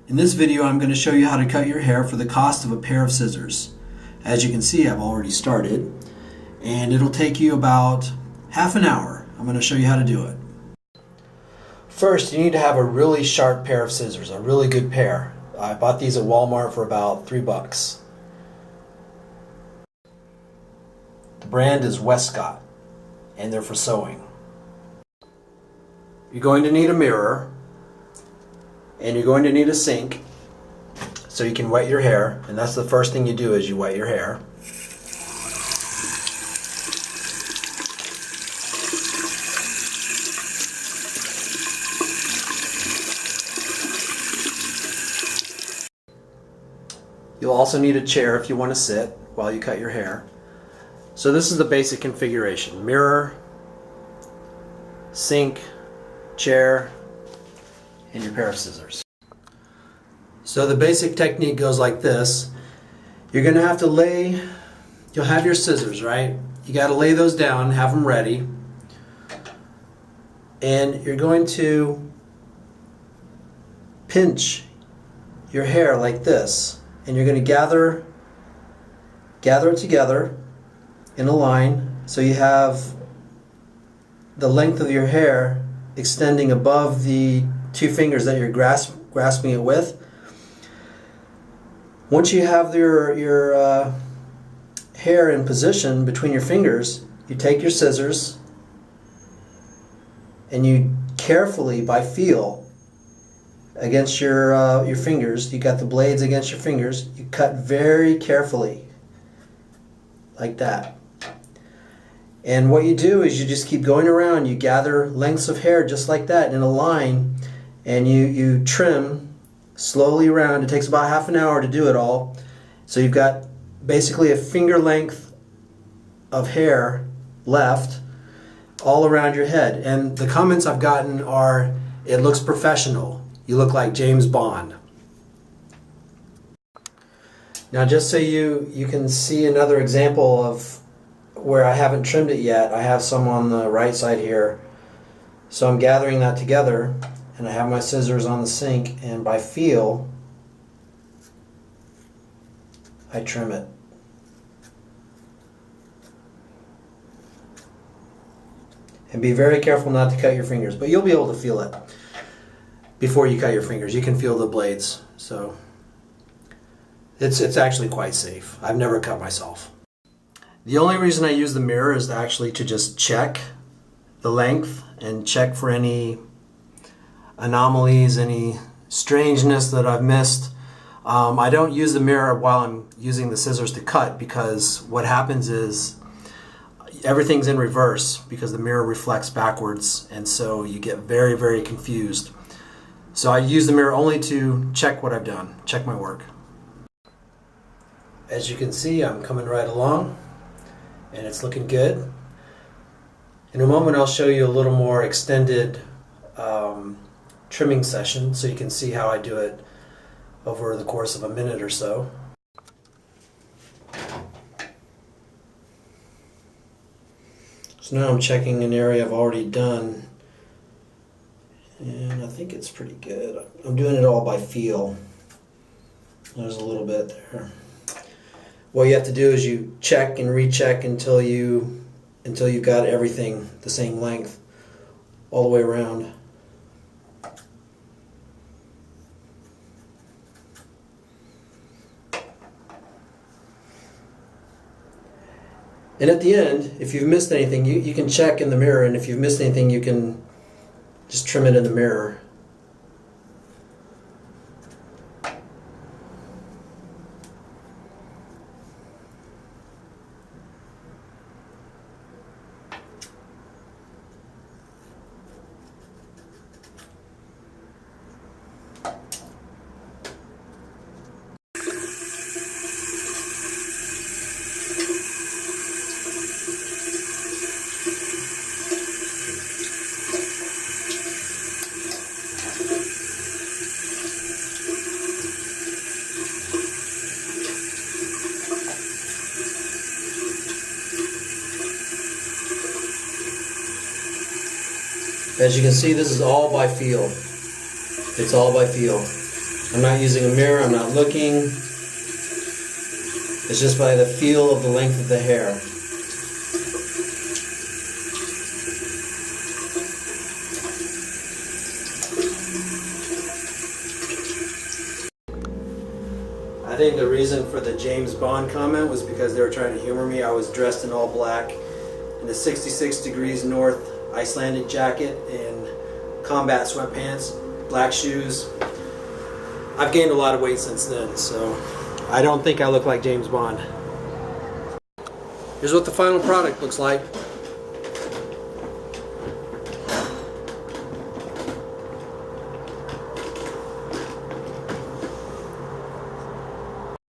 In this video, I'm going to show you how to cut your hair for the cost of a pair of scissors. As you can see, I've already started, and it'll take you about half an hour. I'm going to show you how to do it. First, you need to have a really sharp pair of scissors, a really good pair. I bought these at Walmart for about $3. The brand is Westcott, and they're for sewing. You're going to need a mirror, and you're going to need a sink so you can wet your hair, and that's the first thing you do is you wet your hair. You'll also need a chair if you want to sit while you cut your hair. So this is the basic configuration: mirror, sink, chair, and your pair of scissors. So the basic technique goes like this. You're going to have to you'll have your scissors, right? You got to lay those down, have them ready. And you're going to pinch your hair like this. And you're going to gather it together in a line so you have the length of your hair extending above the two fingers that you're grasping it with. Once you have your hair in position between your fingers, you take your scissors and you carefully, by feel, against your fingers, you got the blades against your fingers, you cut very carefully, like that. And what you do is you just keep going around, you gather lengths of hair just like that in a line, and you trim slowly around. It takes about half an hour to do it all. So you've got basically a finger length of hair left all around your head. And the comments I've gotten are, it looks professional. You look like James Bond. Now just so you can see another example of where I haven't trimmed it yet, I have some on the right side here. So I'm gathering that together, and I have my scissors on the sink, and by feel, I trim it. And be very careful not to cut your fingers, but you'll be able to feel it before you cut your fingers. You can feel the blades, so it's actually quite safe. I've never cut myself. The only reason I use the mirror is actually to just check the length and check for any anomalies, any strangeness that I've missed. I don't use the mirror while I'm using the scissors to cut, because what happens is everything's in reverse because the mirror reflects backwards, and so you get very, very confused. So I use the mirror only to check what I've done, check my work. As you can see, I'm coming right along, and it's looking good. In a moment I'll show you a little more extended trimming session so you can see how I do it over the course of a minute or so. So now I'm checking an area I've already done, and I think it's pretty good. I'm doing it all by feel. There's a little bit there. What you have to do is you check and recheck until you've got everything the same length all the way around. And at the end, if you've missed anything, you can check in the mirror, and if you've missed anything, you can just trim it in the mirror. As you can see, this is all by feel. It's all by feel. I'm not using a mirror, I'm not looking. It's just by the feel of the length of the hair. I think the reason for the James Bond comment was because they were trying to humor me. I was dressed in all black in a 66 degrees north Icelandic jacket and combat sweatpants, black shoes. I've gained a lot of weight since then, so I don't think I look like James Bond. Here's what the final product looks like.